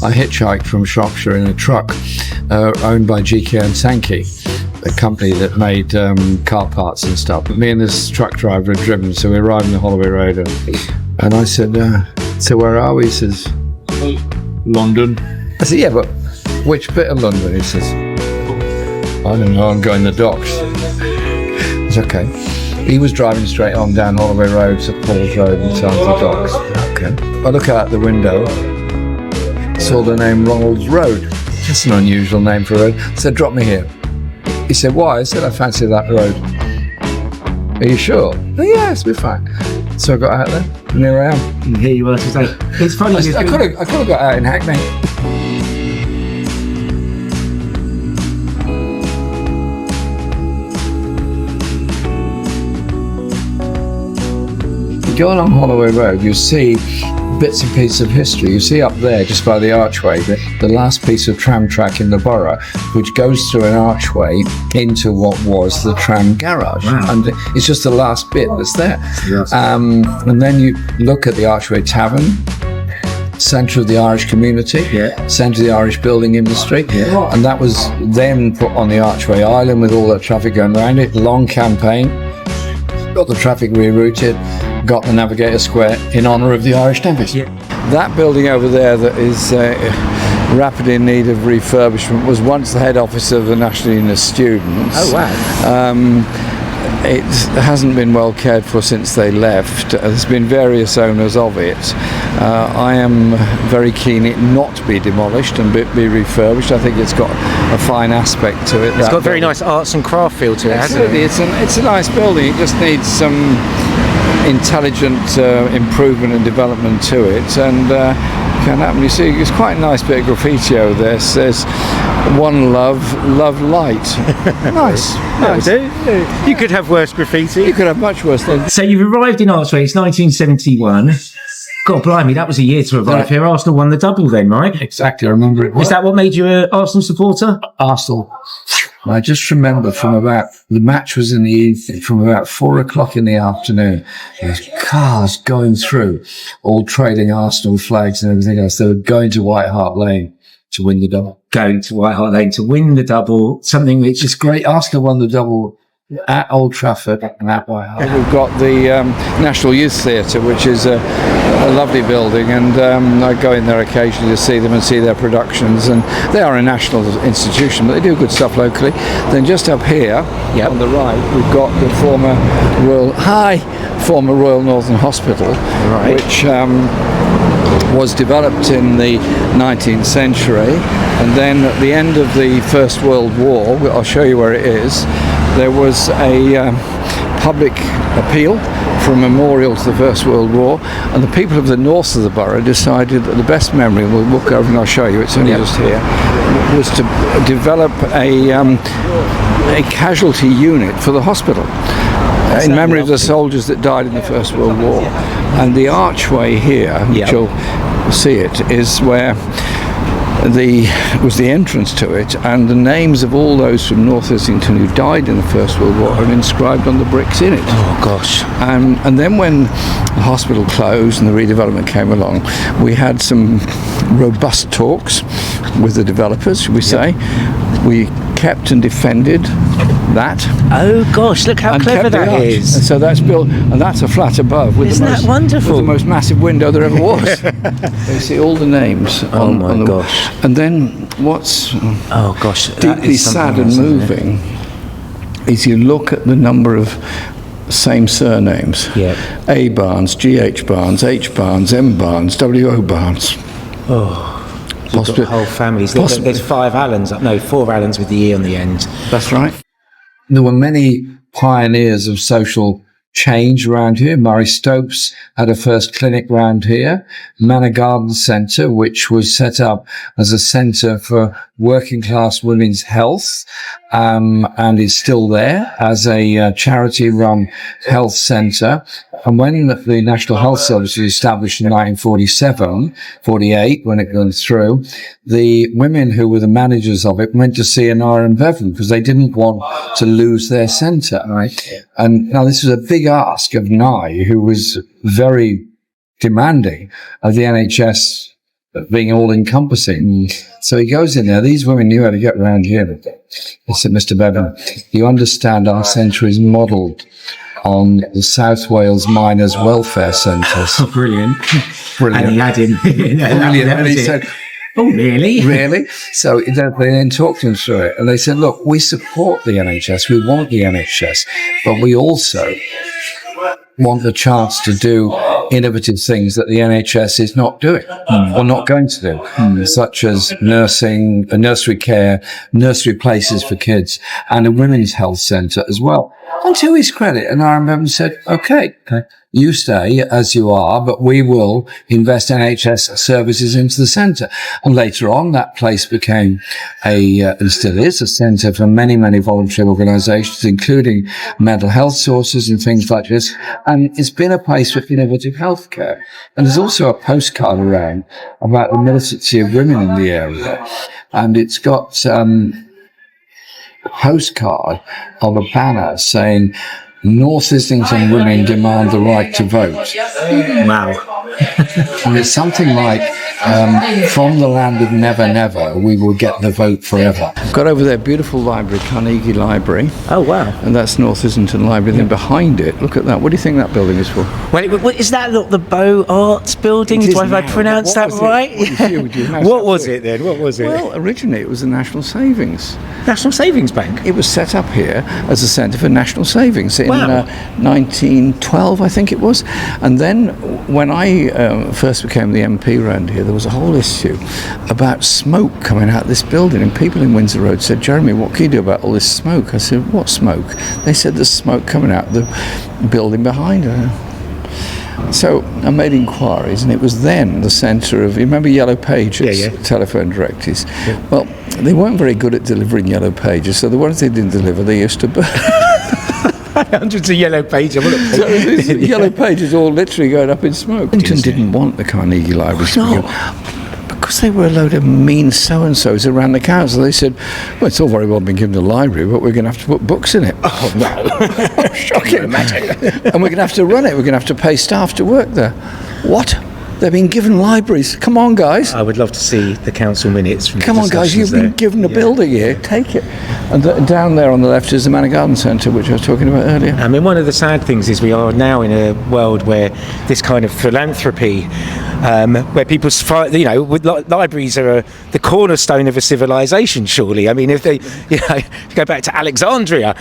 I hitchhiked from Shropshire in a truck owned by GK and Sankey, a company that made car parts and stuff. But me and this truck driver had driven, so we arrived in the Holloway Road, and I said, so where are we? He says, London. I said, yeah, but which bit of London? He says, I don't know, I'm going the docks. It's okay. He was driving straight on down Holloway Road, St Paul's Road and down to the docks. Okay. I look out the window, saw the name Ronald's Road. That's an unusual name for a road. I said, drop me here. He said, why? I said, I fancy that road. Are you sure? Oh, yes, we're fine. So I got out there, and here I am. And here you are today. It's funny. I could have got out in Hackney. Go along Holloway Road, you see bits and pieces of history. You see up there, just by the archway, the last piece of tram track in the borough, which goes through an archway into what was the tram garage. Wow. And it's just the last bit that's there. Yes. And then you look at the Archway Tavern, centre of the Irish community, centre of the Irish building industry, and that was then put on the Archway Island with all that traffic going around it. Long campaign, got the traffic rerouted, got the Navigator Square in honour of the Irish Tempest. That building over there that is rapidly in need of refurbishment was once the head office of the National Union of Students. Oh wow. It hasn't been well cared for since they left. There's been various owners of it. I am very keen it not to be demolished and be refurbished. I think it's got a fine aspect to it. It's got a very nice arts and craft feel to it, hasn't it? It's a nice building. It just needs some intelligent improvement and development to it, and can happen. You see, it's quite a nice bit of graffiti over there. It says, "One love, love light." Nice. You could have worse graffiti. You could have much worse things. So you've arrived in Archway. It's 1971. God blimey, that was a year to arrive here. Arsenal won the double then, right? Exactly, I remember it. Is that what made you an Arsenal supporter? Arsenal. I just remember the match was in the evening, from about 4:00 in the afternoon. There's cars going through, all trailing Arsenal flags and everything else. They were going to White Hart Lane to win the double. Going to White Hart Lane to win the double, something which It's great. Arsenal won the double at Old Trafford and at White Hart. We've got the National Youth Theatre, which is a lovely building, and I go in there occasionally to see them and see their productions, and they are a national institution, but they do good stuff locally. Then just up here on the right, we've got the former Royal Northern Hospital, which was developed in the 19th century, and then at the end of the First World War, I'll show you where it is, there was a public appeal for a memorial to the First World War, and the people of the north of the borough decided that the best memory, we'll walk over and I'll show you, it's only just here, was to develop a casualty unit for the hospital in memory of the soldiers that died in the First World War. And the archway here, which you'll see it, is where was the entrance to it, and the names of all those from North Islington who died in the First World War are inscribed on the bricks in it. Oh gosh. And then when the hospital closed and the redevelopment came along, we had some robust talks with the developers, should we say. We kept and defended that. Oh gosh, look how clever that is. And so that's built, and that's a flat above with Isn't that wonderful? With the most massive window there ever was. You see all the names on the gosh. And then what's deeply sad and moving is you look at the number of same surnames. A. Barnes, G.H. Barnes, H. Barnes, M. Barnes, W.O. Barnes. You've got whole families. There's 4 Allens with the E on the end. That's right. There were many pioneers of social change around here. Murray Stopes had a first clinic around here. Manor Garden Centre, which was set up as a centre for working class women's health, and is still there as a charity-run health centre. And when the National Health Service was established in 1947-48, when it went through, the women who were the managers of it went to CNR and Bevan because they didn't want to lose their centre. Right. And now this was a big ask of Nye, who was very demanding of the NHS being all-encompassing. So he goes in there. These women knew how to get around here. They said, Mr. Bevan, you understand our centre is modelled on the South Wales Miners Welfare Centres. Oh, brilliant. Brilliant. And he had him. Brilliant. And he said, oh, really? Really? So they then talked him through it. And they said, look, we support the NHS. We want the NHS. But we also want the chance to do innovative things that the NHS is not doing or not going to do, such as nursing, nursery care, nursery places for kids, and a women's health centre as well. And to his credit, and I remember said, okay, you stay as you are, but we will invest NHS services into the centre. And later on, that place became and still is, a centre for many, many voluntary organisations, including mental health sources and things like this. And it's been a place for innovative healthcare. And there's also a postcard around about the militancy of women in the area. And it's got a postcard of a banner saying, North Islington women demand the right to vote. Wow. And it's something like, from the land of never, never, we will get the vote forever. Got over there, beautiful library, Carnegie Library. Oh, wow. And that's North Islington Library. Then behind it, look at that. What do you think that building is for? Well, is that not the Beaux Arts building? It is Have I now. pronounced that right? What was it then? What was it? Well, originally it was the National Savings. National Savings Bank? It was set up here as a centre for national savings in 1912, I think it was. And then when I first became the MP around here, there was a whole issue about smoke coming out of this building, and people in Windsor Road said, Jeremy, what can you do about all this smoke? I said, what smoke? They said there's smoke coming out of the building behind her. So I made inquiries, and it was then the centre of, you remember Yellow Pages, telephone directories? Yeah. Well, they weren't very good at delivering Yellow Pages, so the ones they didn't deliver, they used to burn. Hundreds of yellow pages. So these yellow pages all literally going up in smoke. Islington didn't want the Carnegie Library to begin, because they were a load of mean so-and-sos around the council. They said, well, it's all very well been given a library, but we're going to have to put books in it. Oh, no. Shocking. And we're going to have to run it. We're going to have to pay staff to work there. What? They've been given libraries. Come on, guys. I would love to see the council minutes from Come on, guys, you've been given a building here. Take it. And down there on the left is the Manor Garden Centre, which I was talking about earlier. I mean, one of the sad things is we are now in a world where this kind of philanthropy, where people, libraries are the cornerstone of a civilization, surely. I mean, if they, go back to Alexandria,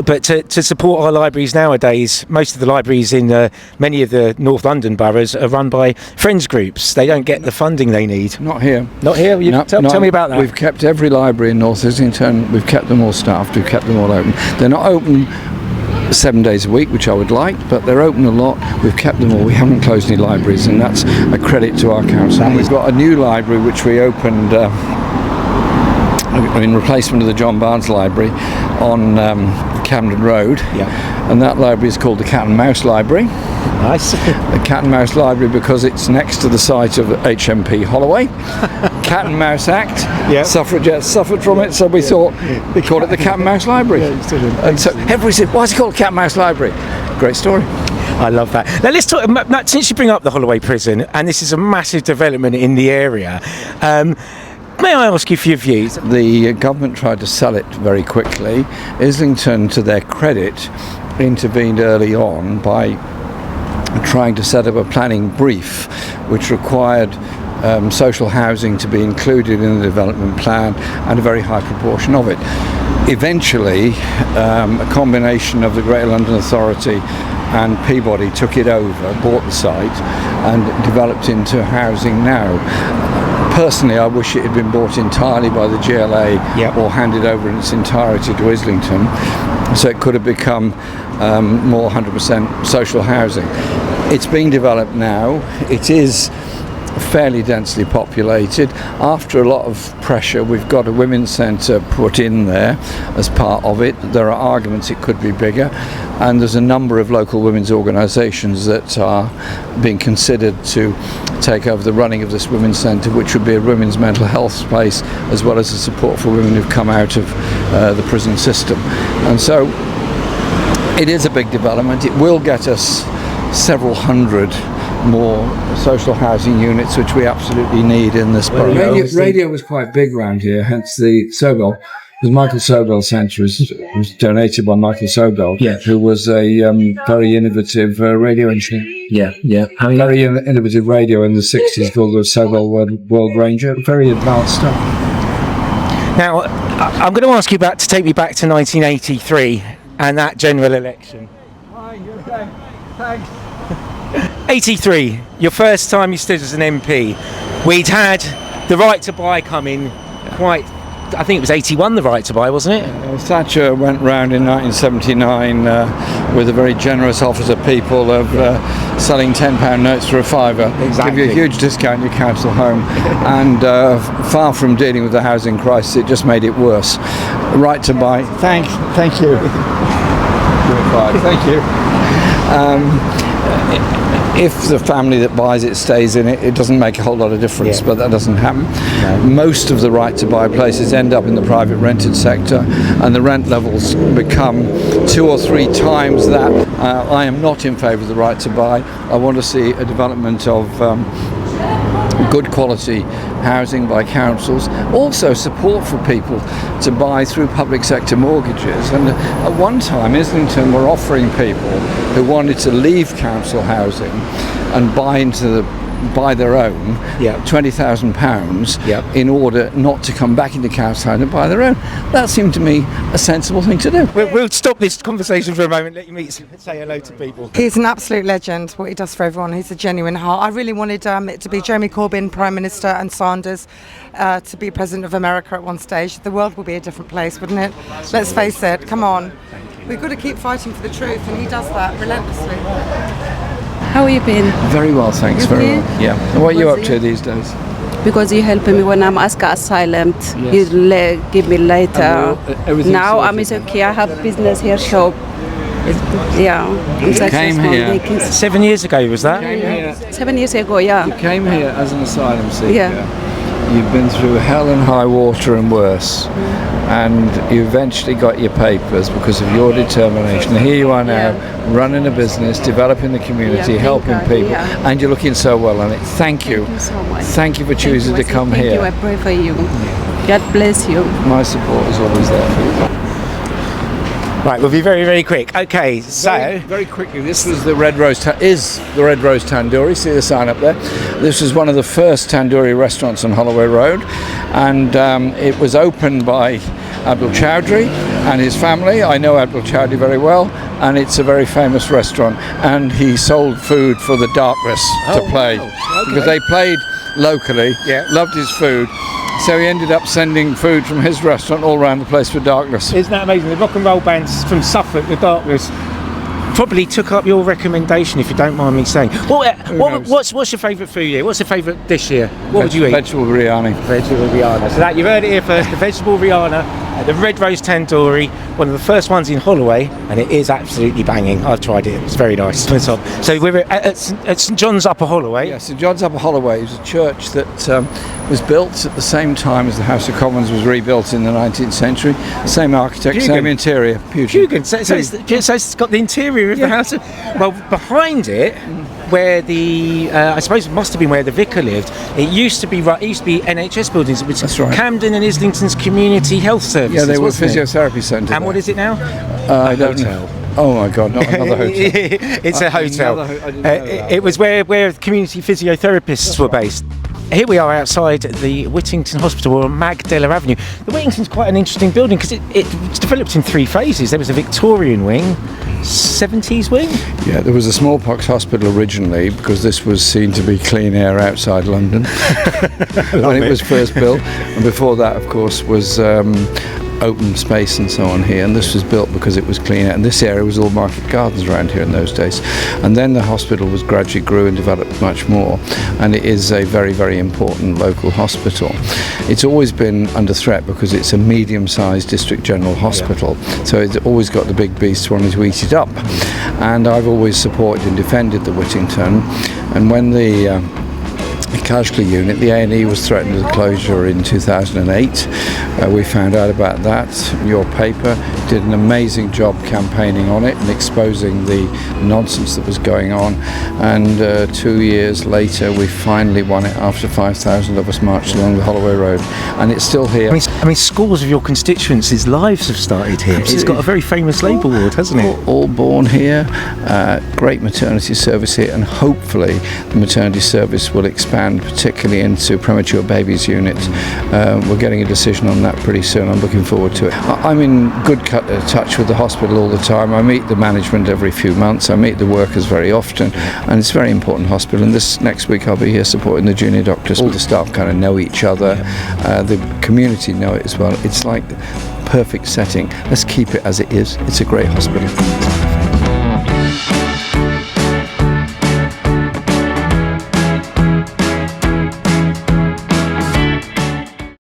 but to support our libraries nowadays, most of the libraries in many of the North London boroughs are run by friends groups. They don't get the funding they need. Not here. Not here? Tell me about that. We've kept every library in North Islington. We've kept them all staffed. We've kept them all open. They're not open 7 days a week, which I would like, but they're open a lot. We've kept them all. We haven't closed any libraries, and that's a credit to our council. And we've got a new library which we opened in replacement of the John Barnes Library on Camden Road. Yeah. And that library is called the Cat and Mouse Library. Nice. The Cat and Mouse Library because it's next to the site of HMP Holloway. Cat and Mouse Act. Yep. Suffragettes suffered from it, so we thought we called it the Cat and Mouse Library. And so everybody said, why is it called Cat and Mouse Library? Great story. I love that. Now let's talk, since you bring up the Holloway prison, and this is a massive development in the area, may I ask you for your views? The government tried to sell it very quickly. Islington, to their credit, intervened early on by trying to set up a planning brief which required social housing to be included in the development plan, and a very high proportion of it. Eventually, a combination of the Greater London Authority and Peabody took it over, bought the site, and developed into housing now. Personally, I wish it had been bought entirely by the GLA or handed over in its entirety to Islington, so it could have become more 100% social housing. It's being developed now. It is fairly densely populated. After a lot of pressure, we've got a women's centre put in there as part of it. There are arguments it could be bigger, and there's a number of local women's organisations that are being considered to take over the running of this women's centre, which would be a women's mental health space as well as a support for women who've come out of the prison system. And so it is a big development. It will get us several hundred more social housing units, which we absolutely need in this borough. Radio was quite big around here, hence the Sobel. The Michael Sobel Centre was donated by Michael Sobel, who was a very innovative radio engineer. Very innovative radio in the 60s called the Sobel World Ranger. Very advanced stuff. Now, I'm going to ask you to take me back to 1983 and that general election. Thanks. 83, your first time you stood as an MP. We'd had the right to buy come in I think it was 81, the right to buy, wasn't it? Thatcher went round in 1979 with a very generous offer to people of selling £10 notes for a fiver. Exactly. Give you a huge discount in your council home. And far from dealing with the housing crisis, it just made it worse. Right to buy. Thank you. Thank you. If the family that buys it stays in it, it doesn't make a whole lot of difference, but that doesn't happen. No. Most of the right to buy places end up in the private rented sector, and the rent levels become 2 or 3 times that. I am not in favour of the right to buy. I want to see a development of good quality housing by councils, also support for people to buy through public sector mortgages. And at one time Islington were offering people who wanted to leave council housing and buy their own £20,000 in order not to come back into council housing and buy their own. That seemed to me a sensible thing to do. We'll stop this conversation for a moment, let you say hello to people. He's an absolute legend, what he does for everyone. He's a genuine heart. I really wanted it to be Jeremy Corbyn, Prime Minister, and Sanders to be President of America at one stage. The world will be a different place, wouldn't it? Let's face it, come on. We've got to keep fighting for the truth, and he does that relentlessly. How have you been? Very well, thanks. Very well. Yeah. And what are you up to these days? Because you help me when I'm asked asylum. Yes. You give me later. Now I'm sorted. okay. I have business here, shop. I'm came here 7 years ago, was that? 7 years ago, yeah. You came here as an asylum seeker. Yeah. You've been through hell and high water and worse, and you eventually got your papers because of your determination. And here you are now, running a business, developing the community, helping people, and you're looking so well on it. Thank you. Thank you so much. Thank you for choosing to come here. Thank you, I pray for you. God bless you. My support is always there for you. Right, we'll be very, very quick. Okay, so very quickly, this was the Red Rose Tandoori. See the sign up there. This was one of the first tandoori restaurants on Holloway Road, and it was opened by Abdul Chowdhury and his family. I know Abdul Chowdhury very well, and it's a very famous restaurant. And he sold food for the Darkness to play because they played locally. Loved his food. So he ended up sending food from his restaurant all around the place for Darkness. Isn't that amazing? The rock and roll bands from Suffolk, the Darkness, probably took up your recommendation, if you don't mind me saying. What's your favourite food here? What's your favourite dish here? What would you eat? Vegetable biryani. Vegetable biryani. So that, you've heard it here first, the vegetable biryani at the Red Rose Tandoori, one of the first ones in Holloway, and it is absolutely banging. I've tried it, it's very nice. So we're at St John's Upper Holloway. Yeah, St John's Upper Holloway is a church that was built at the same time as the House of Commons was rebuilt in the 19th century. Same architect, same interior. Pugin. So it's got the interior of the house. Well, behind it, where the I suppose it must have been where the vicar lived. It used to be NHS buildings. It was That's right. Camden and Islington's Community Health Services. Yeah, they were physiotherapy centre. And what is it now? I don't know. Oh my God, not another hotel. It's a hotel. I didn't know that. It was where community physiotherapists were based. Here we are outside the Whittington Hospital on Magdala Avenue. The Whittington's quite an interesting building because it was developed in 3 phases. There was a Victorian wing, 70s wing. Yeah, there was a smallpox hospital originally because this was seen to be clean air outside London when it was first built. And before that, of course, was open space and so on here, and this was built because it was cleaner, and this area was all market gardens around here in those days. And then the hospital was gradually grew and developed much more, and it is a very, very important local hospital. It's always been under threat because it's a medium-sized district general hospital, so it's always got the big beasts wanting to eat it up. And I've always supported and defended the Whittington, and when the casualty unit. The A&E was threatened with closure in 2008. We found out about that. Your paper did an amazing job campaigning on it and exposing the nonsense that was going on. And 2 years later, we finally won it after 5,000 of us marched along the Holloway Road. And it's still here. I mean, scores of your constituencies' lives have started here. Absolutely. It's got a very famous Labour ward, hasn't it? All born here. Great maternity service here, and hopefully the maternity service will expand, particularly into premature babies unit. We're getting a decision on that pretty soon. I'm looking forward to it. I'm in good touch with the hospital all the time. I meet the management every few months. I meet the workers very often, and it's a very important hospital. And this next week I'll be here supporting the junior doctors. All the staff kind of know each other. The community know it as well. It's like the perfect setting. Let's keep it as it is. It's a great hospital.